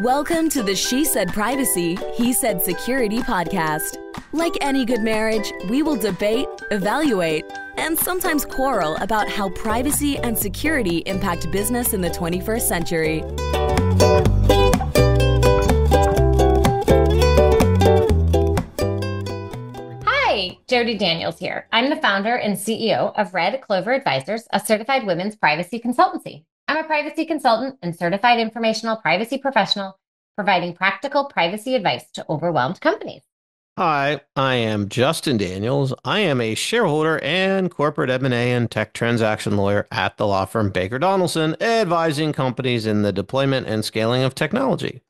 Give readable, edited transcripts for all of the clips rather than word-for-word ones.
Welcome to the She Said Privacy, He Said Security podcast. Like any good marriage, we will debate, evaluate, and sometimes quarrel about how privacy and security impact business in the 21st century. Hi, Jody Daniels here. I'm the founder and CEO of Red Clover Advisors, a certified women's privacy consultancy. I'm a privacy consultant and certified informational privacy professional, providing practical privacy advice to overwhelmed companies. Hi, I am Justin Daniels. I am a shareholder and corporate M&A and tech transaction lawyer at the law firm Baker Donaldson, advising companies in the deployment and scaling of technology.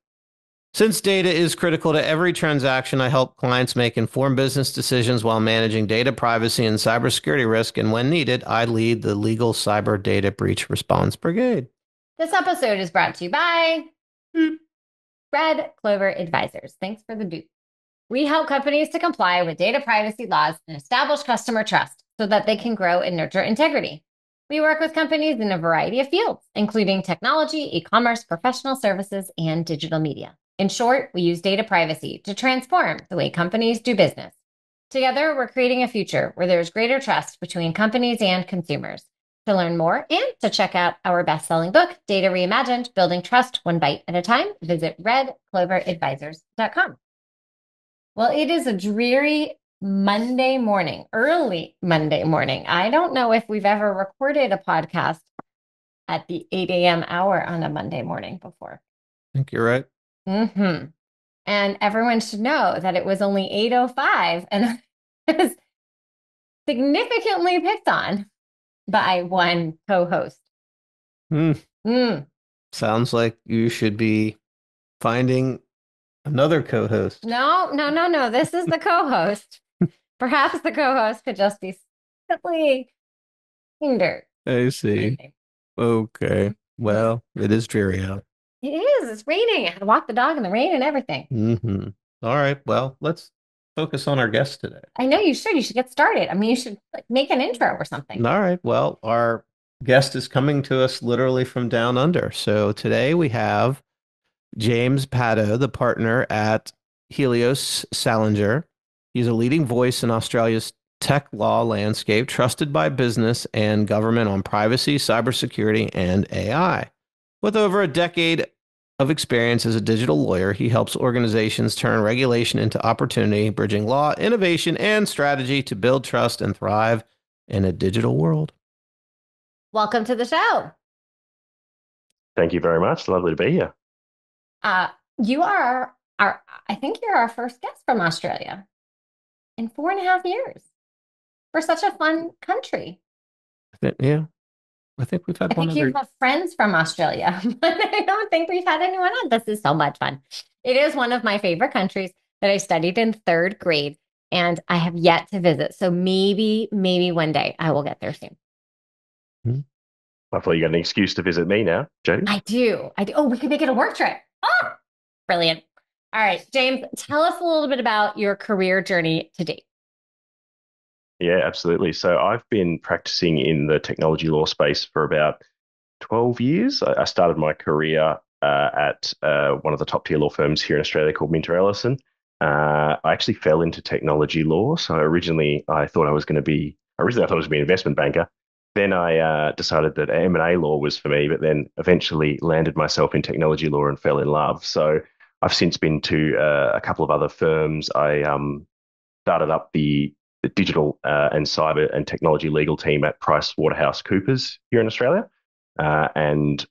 Since data is critical to every transaction, I help clients make informed business decisions while managing data privacy and cybersecurity risk, and when needed, I lead the legal cyber data breach response brigade. This episode is brought to you by Red Clover Advisors. Thanks for the boot. We help companies to comply with data privacy laws and establish customer trust so that they can grow and nurture integrity. We work with companies in a variety of fields, including technology, e-commerce, professional services, and digital media. In short, we use data privacy to transform the way companies do business. Together, we're creating a future where there's greater trust between companies and consumers. To learn more and to check out our best-selling book, Data Reimagined, Building Trust One Bite at a Time, visit redcloveradvisors.com. Well, it is a dreary Monday morning, early Monday morning. I don't know if we've ever recorded a podcast at the 8 a.m. hour on a Monday morning before. I think you're right. And everyone should know that it was only 8:05 and it was significantly picked on by one co-host. Sounds like you should be finding another co-host. No. This is the co-host. Perhaps the co-host could just be simply hindered. I see. Okay. Well, it is dreary out. It is. It's raining. I had to walk the dog in the rain and everything. All right. Well, let's focus on our guest today. I know you should. You should get started. I mean, you should make an intro or something. All right. Well, our guest is coming to us literally from down under. So today we have James Patto, the partner at Helios Salinger. He's a leading voice in Australia's tech law landscape, trusted by business and government on privacy, cybersecurity, and AI. With over a decade of experience as a digital lawyer, he helps organizations turn regulation into opportunity, bridging law, innovation, and strategy to build trust and thrive in a digital world. Welcome to the show. Thank you very much. Lovely to be here. You are I think you're our first guest from Australia in 4.5 years. For such a fun country. Yeah. I think we've had one other. You have friends from Australia, but I don't think we've had anyone on. This is so much fun. It is one of my favorite countries that I studied in 3rd grade, and I have yet to visit. So maybe one day I will get there soon. I thought you got an excuse to visit me now, Jody. I do. Oh, we could make it a work trip. Oh, brilliant. All right, James, tell us a little bit about your career journey to date. Yeah, absolutely. So I've been practicing in the technology law space for about 12 years. I started my career at one of the top tier law firms here in Australia called Minter Ellison. I actually fell into technology law. So originally I thought I was going to be an investment banker. Then I decided that M&A law was for me, but then eventually landed myself in technology law and fell in love. So I've since been to a couple of other firms. I started up the digital and cyber and technology legal team at PricewaterhouseCoopers here in Australia. And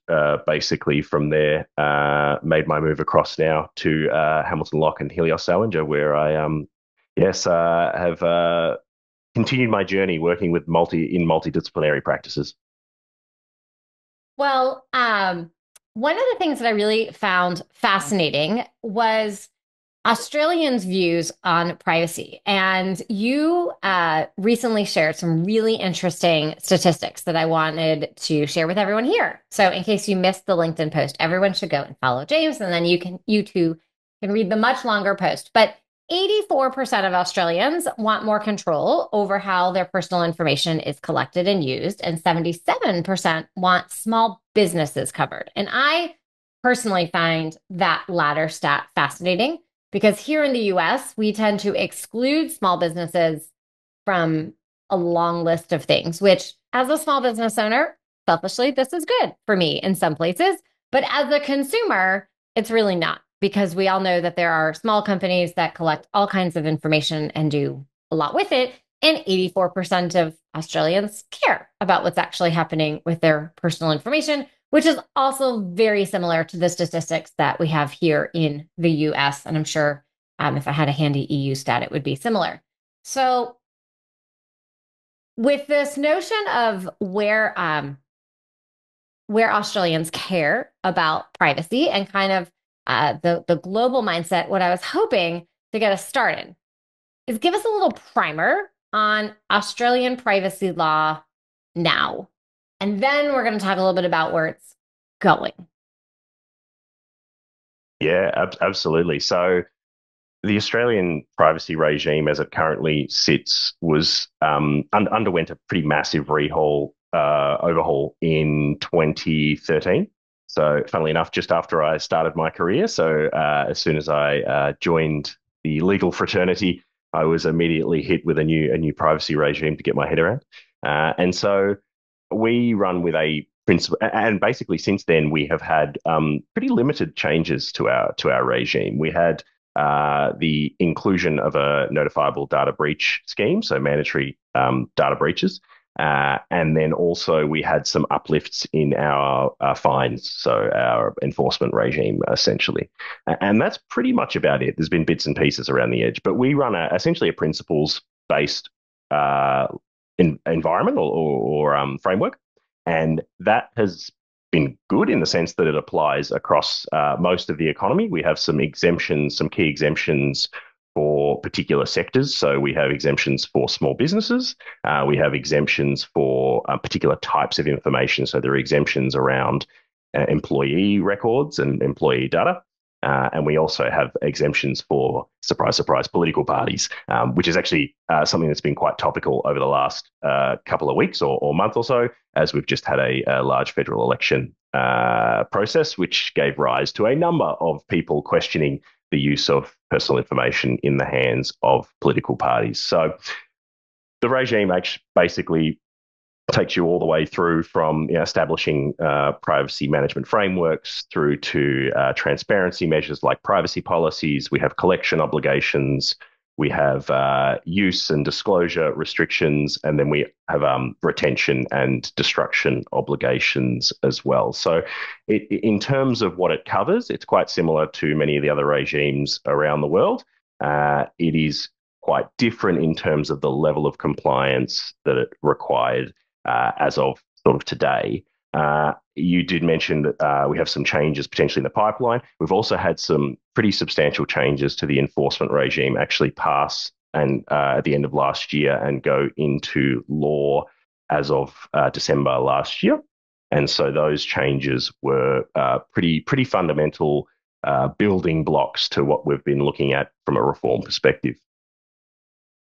basically from there, made my move across now to Hamilton Locke and Helios Salinger, where I have continued my journey working with multidisciplinary practices. Well, one of the things that I really found fascinating was Australians' views on privacy. And you recently shared some really interesting statistics that I wanted to share with everyone here. So in case you missed the LinkedIn post, everyone should go and follow James, and then you too can read the much longer post. But 84% of Australians want more control over how their personal information is collected and used, and 77% want small businesses covered. And I personally find that latter stat fascinating because here in the US, we tend to exclude small businesses from a long list of things, which as a small business owner, selfishly, this is good for me in some places. But as a consumer, it's really not because we all know that there are small companies that collect all kinds of information and do a lot with it. And 84% of Australians care about what's actually happening with their personal information, which is also very similar to the statistics that we have here in the US. And I'm sure if I had a handy EU stat, it would be similar. So, with this notion of where Australians care about privacy and kind of the global mindset, what I was hoping to get us started is give us a little primer on Australian privacy law now. And then we're going to talk a little bit about where it's going. Yeah, absolutely. So the Australian privacy regime, as it currently sits, was underwent a pretty massive overhaul in 2013. So, funnily enough, just after I started my career, so as soon as I joined the legal fraternity, I was immediately hit with a new privacy regime to get my head around. And so we run with a principle, and basically since then we have had pretty limited changes to our regime. We had the inclusion of a notifiable data breach scheme, so mandatory data breaches. And then also we had some uplifts in our fines, so our enforcement regime, essentially. And that's pretty much about it. There's been bits and pieces around the edge, but we run essentially a principles-based environment or framework. And that has been good in the sense that it applies across most of the economy. We have some exemptions, some key exemptions for particular sectors. So we have exemptions for small businesses. We have exemptions for particular types of information. So there are exemptions around employee records and employee data. And we also have exemptions for, surprise, surprise, political parties, which is actually something that's been quite topical over the last couple of weeks or month or so, as we've just had a large federal election process, which gave rise to a number of people questioning the use of personal information in the hands of political parties. So the regime basically takes you all the way through from establishing privacy management frameworks through to transparency measures like privacy policies. We have collection obligations. We have use and disclosure restrictions, and then we have retention and destruction obligations as well. So in terms of what it covers, it's quite similar to many of the other regimes around the world. It is quite different in terms of the level of compliance that it required as of sort of today. You did mention that we have some changes potentially in the pipeline. We've also had some pretty substantial changes to the enforcement regime actually pass and at the end of last year and go into law as of December last year. And so those changes were pretty fundamental building blocks to what we've been looking at from a reform perspective.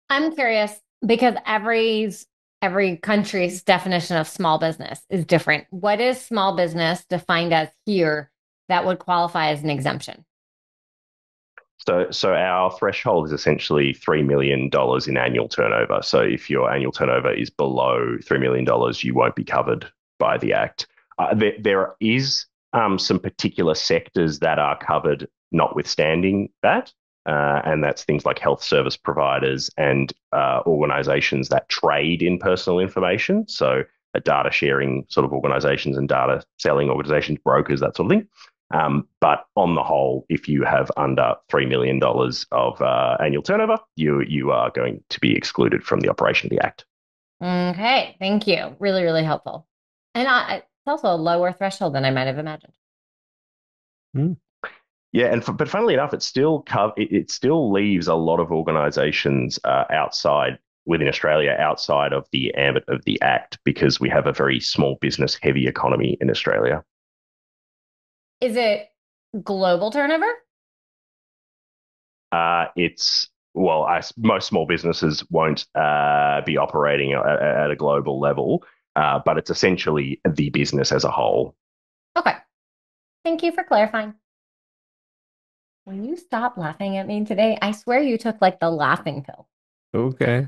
I'm curious because every country's definition of small business is different. What is small business defined as here that would qualify as an exemption? So our threshold is essentially $3 million in annual turnover. So if your annual turnover is below $3 million, you won't be covered by the Act. There is some particular sectors that are covered notwithstanding that. And that's things like health service providers and organizations that trade in personal information. So data sharing sort of organizations and data selling organizations, brokers, that sort of thing. But on the whole, if you have under $3 million of annual turnover, you are going to be excluded from the operation of the Act. Okay, thank you. Really, really helpful. And it's also a lower threshold than I might have imagined. Mm. Yeah, but funnily enough, it still leaves a lot of organisations within Australia outside of the ambit of the Act because we have a very small business heavy economy in Australia. Is it global turnover? Most small businesses won't be operating at a global level, but it's essentially the business as a whole. Okay. Thank you for clarifying. Will you stop laughing at me today? I swear you took like the laughing pill. Okay.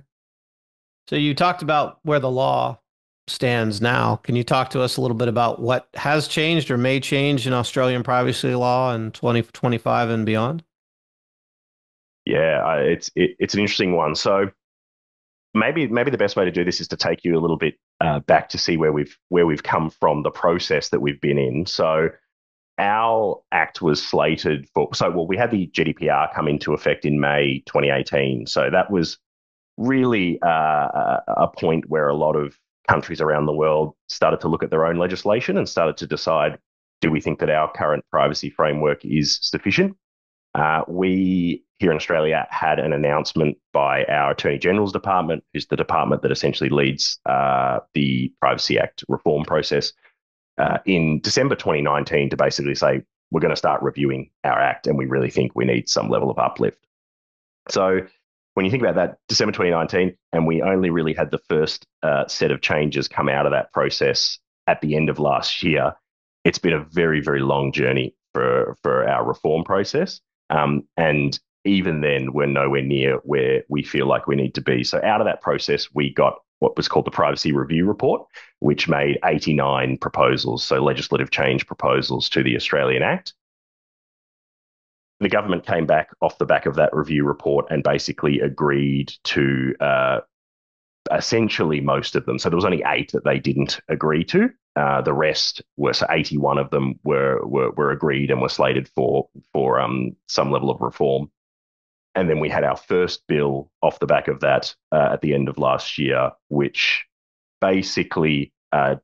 So you talked about where the law stands now. Can you talk to us a little bit about what has changed or may change in Australian privacy law in 2025 and beyond? Yeah, it's an interesting one. So maybe the best way to do this is to take you a little bit back to see where we've come from, the process that we've been in. So our act was slated for. So well, we had the GDPR come into effect in May 2018. So that was really a point where a lot of countries around the world started to look at their own legislation and started to decide, do we think that our current privacy framework is sufficient? We here in Australia had an announcement by our Attorney General's department, who's the department that essentially leads the Privacy Act reform process, in December 2019 to basically say, we're going to start reviewing our act and we really think we need some level of uplift. So when you think about that, December 2019, and we only really had the first set of changes come out of that process at the end of last year, it's been a very, very long journey for our reform process. And even then, we're nowhere near where we feel like we need to be. So out of that process, we got what was called the Privacy Review Report, which made 89 proposals, so legislative change proposals to the Australian Act. The government came back off the back of that review report and basically agreed to essentially most of them. So there was only 8 that they didn't agree to. The rest were, so 81 of them were agreed and were slated for some level of reform. And then we had our first bill off the back of that at the end of last year, which basically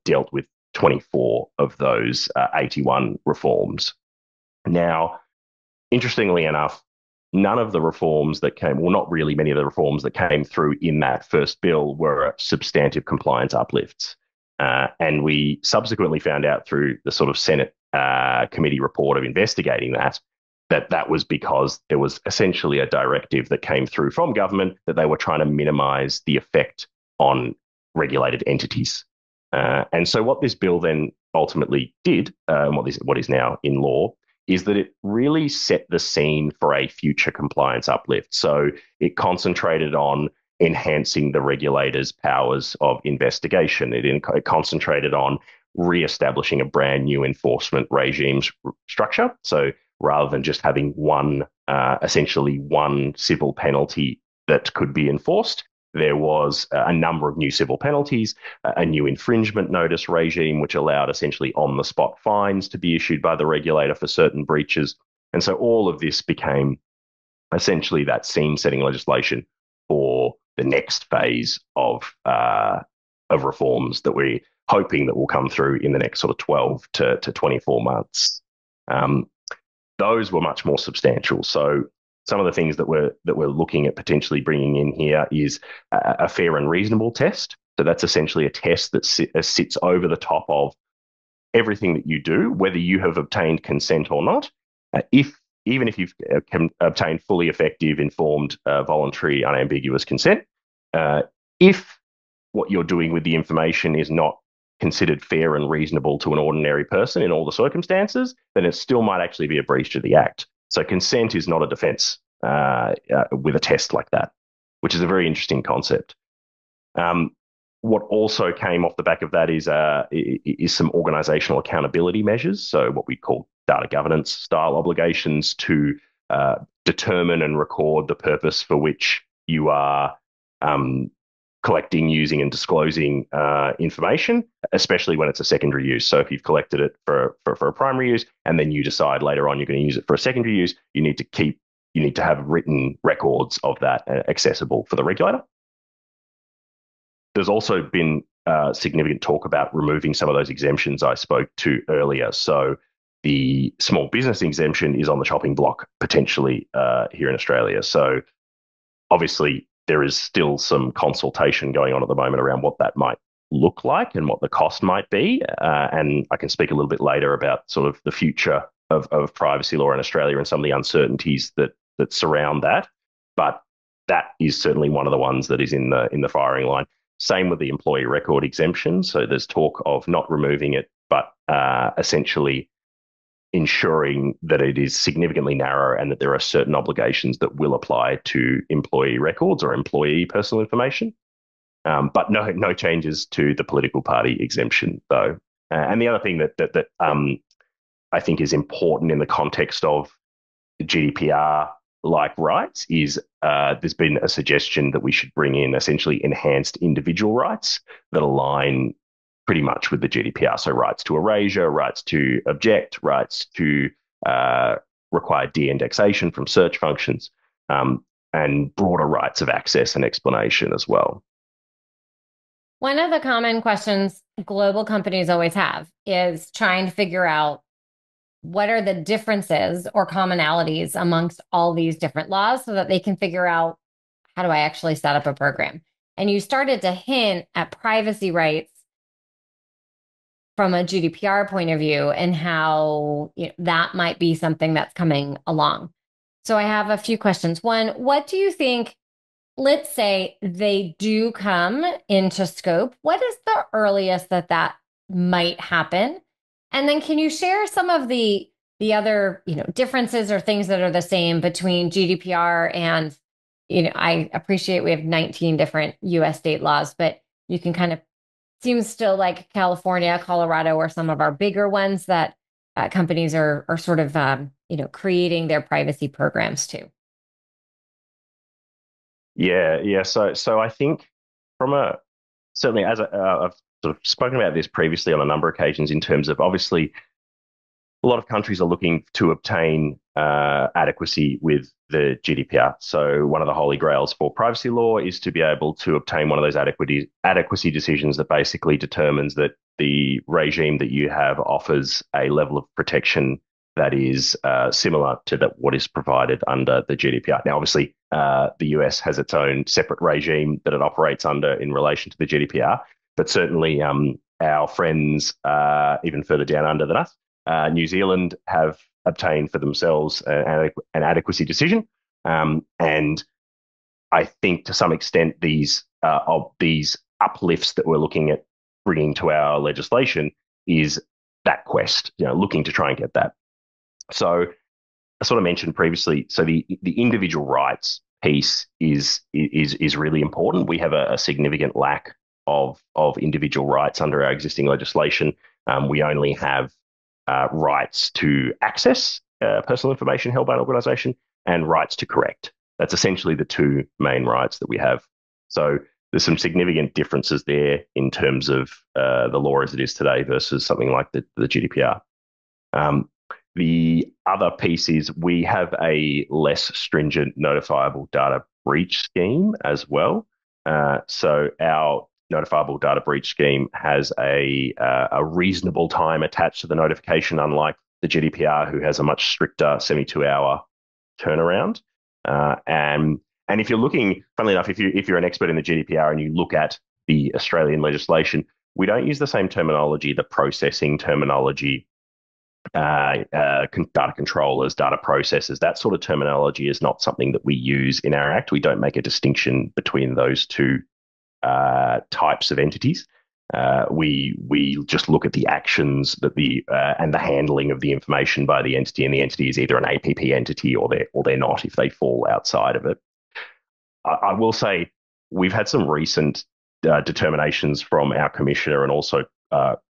dealt with 24 of those 81 reforms. Now, interestingly enough, none of the reforms that came, well, not really many of the reforms that came through in that first bill were substantive compliance uplifts. And we subsequently found out through the sort of Senate committee report of investigating that was because there was essentially a directive that came through from government that they were trying to minimize the effect on regulated entities. And so what this bill then ultimately did, and what is now in law, is that it really set the scene for a future compliance uplift. So it concentrated on enhancing the regulator's powers of investigation. It concentrated on re-establishing a brand new enforcement regime structure. So rather than just having essentially one civil penalty that could be enforced, there was a number of new civil penalties, a new infringement notice regime, which allowed essentially on-the-spot fines to be issued by the regulator for certain breaches. And so all of this became essentially that scene-setting legislation for the next phase of reforms that we're hoping that will come through in the next sort of 12 to 24 months. Those were much more substantial. So some of the things that we're looking at potentially bringing in here is a fair and reasonable test. So that's essentially a test that sits over the top of everything that you do, whether you have obtained consent or not. Even if you've obtained fully effective, informed, voluntary, unambiguous consent, if what you're doing with the information is not considered fair and reasonable to an ordinary person in all the circumstances, then it still might actually be a breach of the Act. So consent is not a defence with a test like that, which is a very interesting concept. What also came off the back of that is some organisational accountability measures, so what we call data governance style obligations to determine and record the purpose for which you are collecting, using and disclosing information, especially when it's a secondary use. So if you've collected it for a primary use and then you decide later on you're going to use it for a secondary use, you need to have written records of that accessible for the regulator. There's also been significant talk about removing some of those exemptions I spoke to earlier. So the small business exemption is on the chopping block potentially here in Australia. So obviously there is still some consultation going on at the moment around what that might look like and what the cost might be. And I can speak a little bit later about sort of the future of privacy law in Australia and some of the uncertainties that surround that. But that is certainly one of the ones that is in the firing line. Same with the employee record exemption. So there's talk of not removing it, but essentially ensuring that it is significantly narrow and that there are certain obligations that will apply to employee records or employee personal information. But no changes to the political party exemption, though. And the other thing that I think is important in the context of GDPR like rights is there's been a suggestion that we should bring in essentially enhanced individual rights that align pretty much with the GDPR. So rights to erasure, rights to object, rights to require de-indexation from search functions, and broader rights of access and explanation as well. One of the common questions global companies always have is trying to figure out what are the differences or commonalities amongst all these different laws so that they can figure out, how do I actually set up a program? And you started to hint at privacy rights from a GDPR point of view and how that might be something that's coming along. So I have a few questions. One, what do you think, let's say they do come into scope, what is the earliest that might happen? And then can you share some of the other, differences or things that are the same between GDPR and, I appreciate we have 19 different US state laws, but you can kind of, seems still like California, Colorado are some of our bigger ones that companies are sort of, creating their privacy programs to. Yeah. So I think certainly as I've sort of spoken about this previously on a number of occasions in terms of obviously a lot of countries are looking to obtain adequacy with the GDPR. So one of the holy grails for privacy law is to be able to obtain one of those adequacy decisions that basically determines that the regime that you have offers a level of protection that is similar to what is provided under the GDPR. Now, obviously, the US has its own separate regime that it operates under in relation to the GDPR, but certainly our friends even further down under than us, New Zealand, have obtained for themselves an adequacy decision. And I think to some extent these uplifts that we're looking at bringing to our legislation is that quest, looking to try and get that. So I sort of mentioned previously, so the individual rights piece is really important. We have a significant lack of individual rights under our existing legislation. We only have rights to access personal information held by an organisation and rights to correct. That's essentially the two main rights that we have. So there's some significant differences there in terms of the law as it is today versus something like the GDPR. The other piece is we have a less stringent notifiable data breach scheme as well. So our notifiable data breach scheme has a reasonable time attached to the notification, unlike the GDPR, who has a much stricter 72-hour turnaround. And if you're looking, funnily enough, if you're an expert in the GDPR and you look at the Australian legislation, we don't use the same terminology, the processing terminology, data controllers, data processors. That sort of terminology is not something that we use in our Act. We don't make a distinction between those two types of entities. We just look at the actions that and the handling of the information by the entity, and the entity is either an APP entity or they're not if they fall outside of it. I will say we've had some recent determinations from our commissioner and also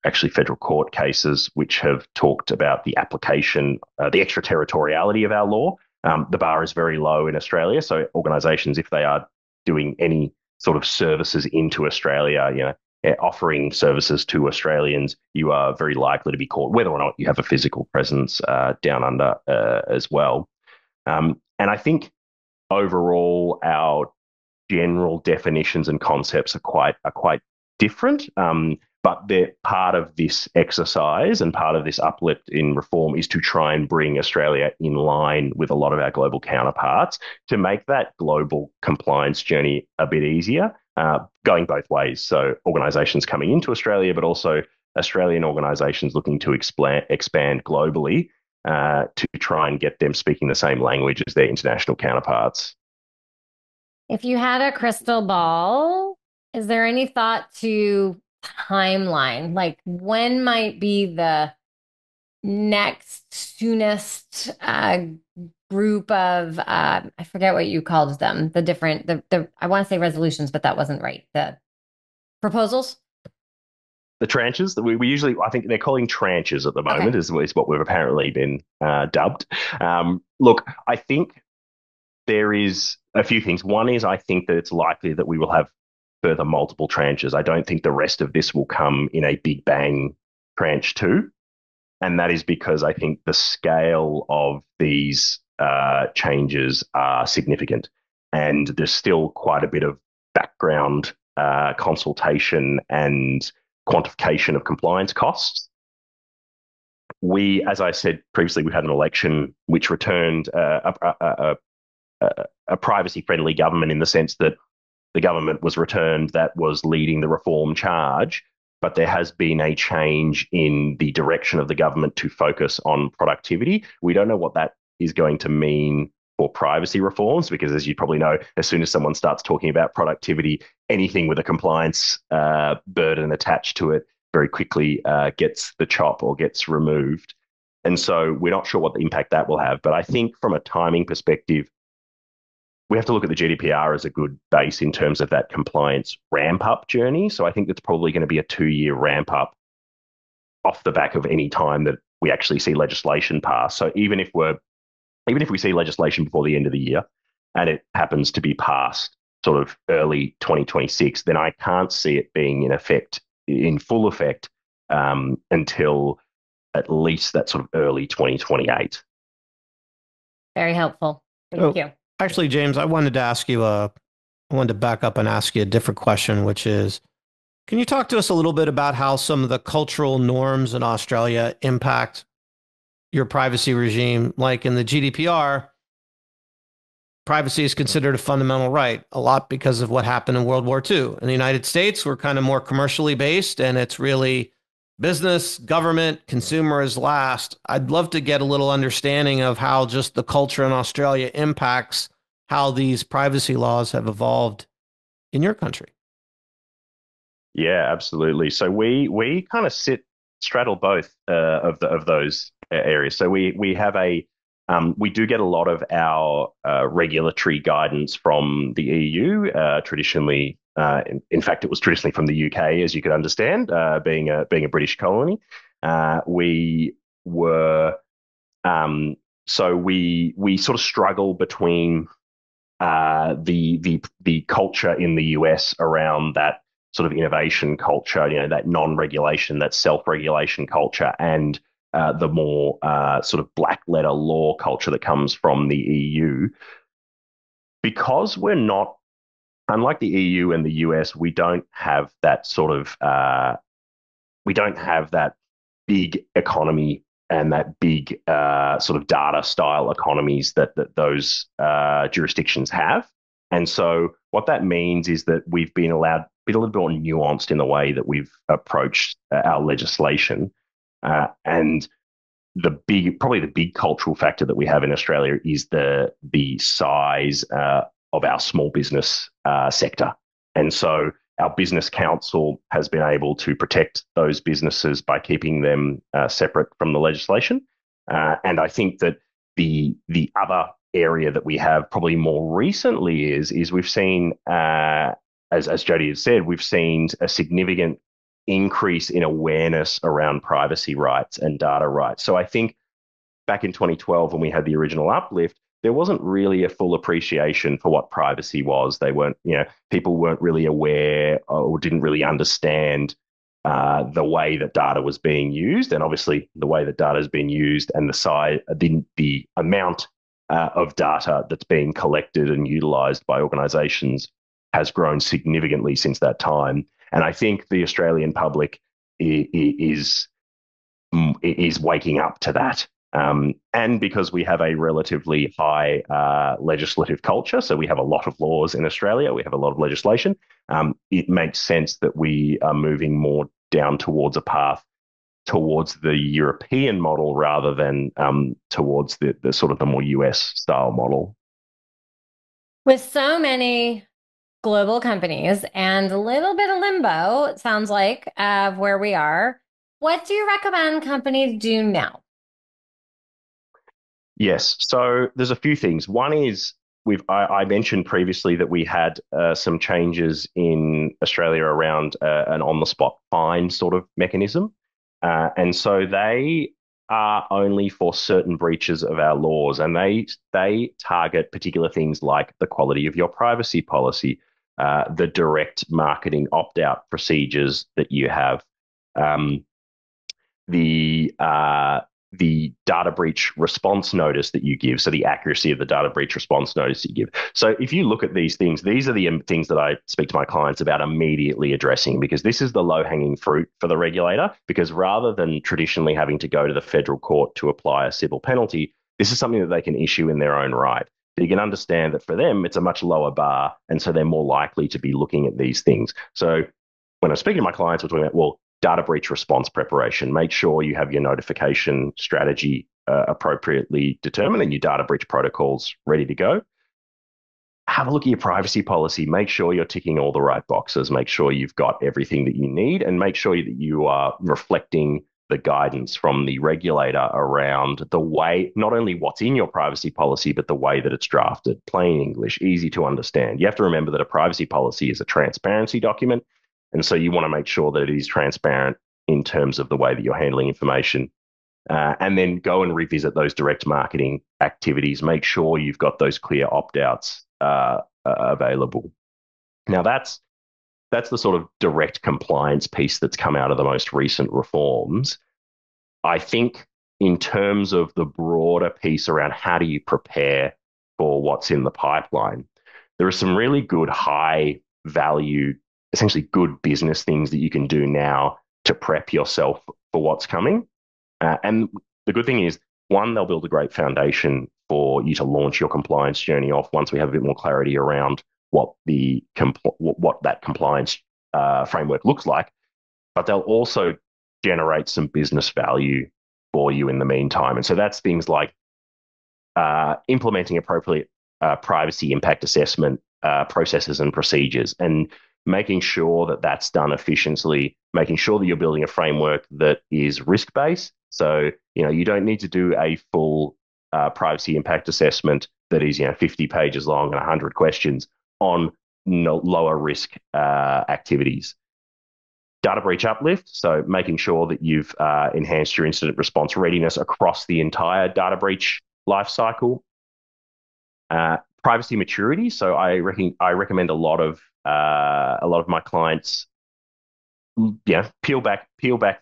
actually federal court cases which have talked about the application, the extraterritoriality of our law. The bar is very low in Australia, so organisations, if they are doing any sort of services into Australia, offering services to Australians, you are very likely to be caught, whether or not you have a physical presence down under as well. And I think overall, our general definitions and concepts are quite different. But they're part of this exercise and part of this uplift in reform is to try and bring Australia in line with a lot of our global counterparts to make that global compliance journey a bit easier, going both ways. So organisations coming into Australia, but also Australian organisations looking to expand globally to try and get them speaking the same language as their international counterparts. If you had a crystal ball, is there any thought to timeline? Like when might be the next soonest group of I forget what you called them, the different the I want to say resolutions, but that wasn't right. The proposals. The tranches that we usually, I think they're calling tranches at the Okay. moment, is what we've apparently been dubbed. Look, I think there is a few things. One is I think that it's likely that we will have further multiple tranches. I don't think the rest of this will come in a big bang tranche two. And that is because I think the scale of these changes are significant. And there's still quite a bit of background consultation and quantification of compliance costs. As I said previously, we had an election which returned a privacy-friendly government in the sense that the government was returned that was leading the reform charge, but there has been a change in the direction of the government to focus on productivity. We don't know what that is going to mean for privacy reforms, because as you probably know, as soon as someone starts talking about productivity, anything with a compliance burden attached to it very quickly gets the chop or gets removed. And so we're not sure what the impact that will have. But I think from a timing perspective, we have to look at the GDPR as a good base in terms of that compliance ramp up journey. So I think it's probably going to be a 2-year ramp up off the back of any time that we actually see legislation pass. So even if we see legislation before the end of the year and it happens to be passed sort of early 2026, then I can't see it being in full effect until at least that sort of early 2028. Very helpful. Thank you. Actually, James, I wanted to back up and ask you a different question, which is, can you talk to us a little bit about how some of the cultural norms in Australia impact your privacy regime? Like in the GDPR, privacy is considered a fundamental right, a lot because of what happened in World War II. In the United States, we're kind of more commercially based, and it's really business, government, consumer is last. I'd love to get a little understanding of how just the culture in Australia impacts how these privacy laws have evolved in your country. Yeah, absolutely. So we kind of straddle both of those areas. So we do get a lot of our regulatory guidance from the EU. Traditionally, in fact, it was traditionally from the UK, as you could understand, being a British colony. We were so we sort of struggle between the culture in the US around that sort of innovation culture, that non-regulation, that self-regulation culture, and the more sort of black letter law culture that comes from the EU. Because we're not, unlike the EU and the US, we don't have that we don't have that big economy and that big sort of data style economies that those jurisdictions have. And so what that means is that we've been allowed to be a little bit more nuanced in the way that we've approached our legislation. And probably the big cultural factor that we have in Australia is the size of our small business sector. And so our business council has been able to protect those businesses by keeping them separate from the legislation. And I think that the other area that we have probably more recently is we've seen, as Jody has said, we've seen a significant increase in awareness around privacy rights and data rights. So I think back in 2012, when we had the original uplift, there wasn't really a full appreciation for what privacy was. People weren't really aware or didn't really understand the way that data was being used. And obviously the way that data has been used and the amount of data that's being collected and utilized by organizations has grown significantly since that time. And I think the Australian public is waking up to that. And because we have a relatively high legislative culture, so we have a lot of laws in Australia, we have a lot of legislation, it makes sense that we are moving more down towards a path towards the European model rather than towards the sort of the more US style model. With so many global companies and a little bit of limbo, it sounds like, of where we are, what do you recommend companies do now? Yes. So there's a few things. One is I mentioned previously that we had some changes in Australia around an on-the-spot fine sort of mechanism, and so they are only for certain breaches of our laws, and they target particular things like the quality of your privacy policy, the direct marketing opt-out procedures that you have. Um, the the data breach response notice that you give, so the accuracy of the data breach response notice that you give. So if you look at these things, these are the things that I speak to my clients about immediately addressing, because this is the low-hanging fruit for the regulator, because rather than traditionally having to go to the federal court to apply a civil penalty, this is something that they can issue in their own right. So you can understand that for them, it's a much lower bar, and so they're more likely to be looking at these things. So when I'm speaking to my clients, we're talking about, well, data breach response preparation. Make sure you have your notification strategy appropriately determined and your data breach protocols ready to go. Have a look at your privacy policy. Make sure you're ticking all the right boxes. Make sure you've got everything that you need, and make sure that you are reflecting the guidance from the regulator around the way, not only what's in your privacy policy, but the way that it's drafted. Plain English, easy to understand. You have to remember that a privacy policy is a transparency document. And so you want to make sure that it is transparent in terms of the way that you're handling information. And then go and revisit those direct marketing activities. Make sure you've got those clear opt-outs available. Now, that's the sort of direct compliance piece that's come out of the most recent reforms. I think in terms of the broader piece around how do you prepare for what's in the pipeline, there are some really good high value, essentially good business things that you can do now to prep yourself for what's coming. And the good thing is, one, they'll build a great foundation for you to launch your compliance journey off once we have a bit more clarity around what that compliance framework looks like. But they'll also generate some business value for you in the meantime. And so that's things like implementing appropriate privacy impact assessment processes and procedures, and making sure that that's done efficiently, making sure that you're building a framework that is risk-based. So, you don't need to do a full privacy impact assessment that is, 50 pages long and 100 questions on lower risk activities. Data breach uplift, so making sure that you've enhanced your incident response readiness across the entire data breach lifecycle. Privacy maturity, so I recommend a lot of my clients, peel back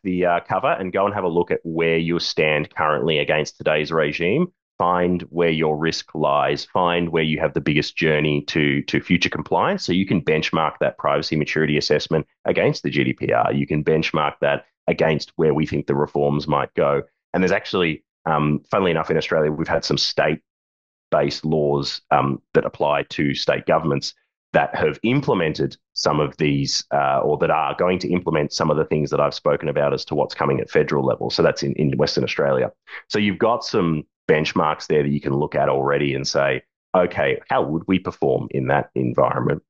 the cover and go and have a look at where you stand currently against today's regime. Find where your risk lies. Find where you have the biggest journey to future compliance, so you can benchmark that privacy maturity assessment against the GDPR. You can benchmark that against where we think the reforms might go. And there's actually, funnily enough, in Australia, we've had some state-based laws that apply to state governments that have implemented some of these, or that are going to implement some of the things that I've spoken about as to what's coming at federal level. So that's in Western Australia. So you've got some benchmarks there that you can look at already and say, okay, how would we perform in that environment?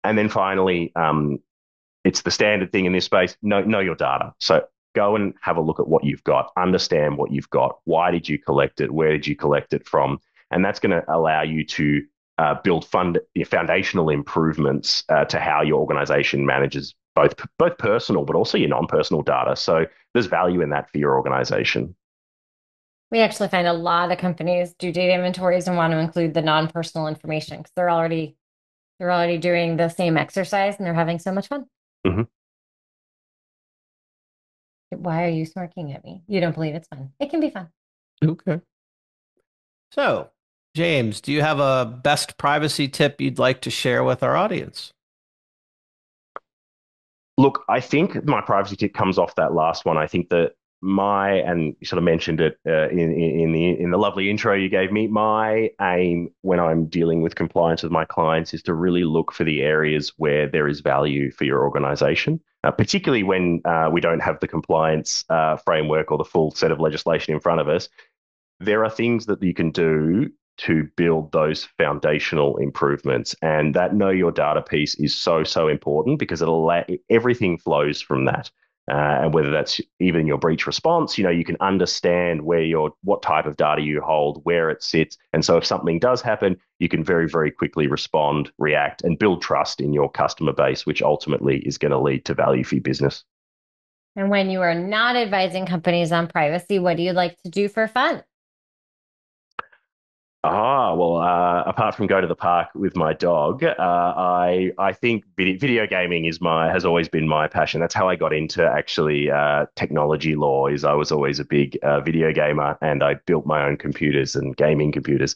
And then finally, it's the standard thing in this space, know your data. So go and have a look at what you've got, understand what you've got. Why did you collect it? Where did you collect it from? And that's going to allow you to build foundational improvements to how your organization manages both personal but also your non-personal data. So there's value in that for your organization. We actually find a lot of companies do data inventories and want to include the non-personal information because they're already doing the same exercise and they're having so much fun. Mm-hmm. Why are you smirking at me? You don't believe it's fun. It can be fun. Okay. So, James, do you have a best privacy tip you'd like to share with our audience? Look, I think my privacy tip comes off that last one. I think that and you sort of mentioned it in the lovely intro you gave me. My aim when I'm dealing with compliance with my clients is to really look for the areas where there is value for your organization, particularly when we don't have the compliance framework or the full set of legislation in front of us. There are things that you can do to build those foundational improvements, and that know your data piece is so important because everything flows from that. And whether that's even your breach response, you can understand what type of data you hold, where it sits. And so if something does happen, you can very, very quickly respond, react, and build trust in your customer base, which ultimately is going to lead to value for your business. And when you are not advising companies on privacy, what do you like to do for fun? Apart from go to the park with my dog, I think video gaming has always been my passion. That's how I got into actually technology law. I was always a big video gamer, and I built my own computers and gaming computers.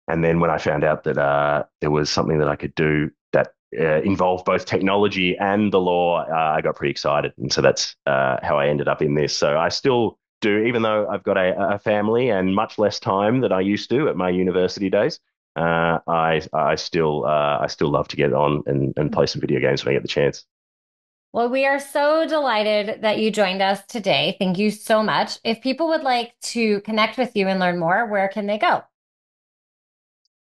And then when I found out that there was something that I could do that involved both technology and the law, I got pretty excited, and so that's how I ended up in this. So I still do, even though I've got a family and much less time than I used to at my university days. I still love to get on and play some video games when I get the chance. Well, we are so delighted that you joined us today. Thank you so much. If people would like to connect with you and learn more, where can they go?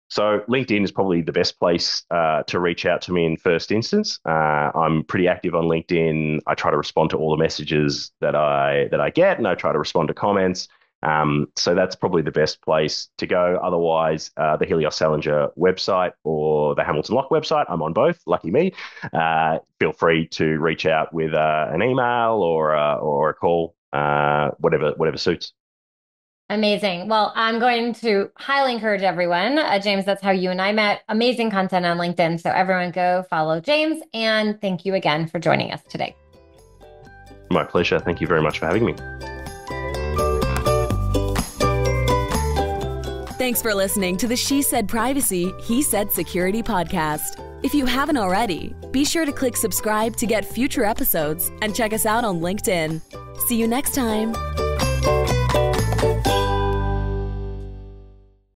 So LinkedIn is probably the best place to reach out to me in first instance. I'm pretty active on LinkedIn. I try to respond to all the messages that I get, and I try to respond to comments. So that's probably the best place to go. Otherwise, the Helios Salinger website or the Hamilton Lock website, I'm on both. Lucky me. Feel free to reach out with an email or a call, whatever suits. Amazing. Well, I'm going to highly encourage everyone. James, that's how you and I met. Amazing content on LinkedIn. So everyone go follow James. And thank you again for joining us today. My pleasure. Thank you very much for having me. Thanks for listening to the She Said Privacy, He Said Security podcast. If you haven't already, be sure to click subscribe to get future episodes and check us out on LinkedIn. See you next time.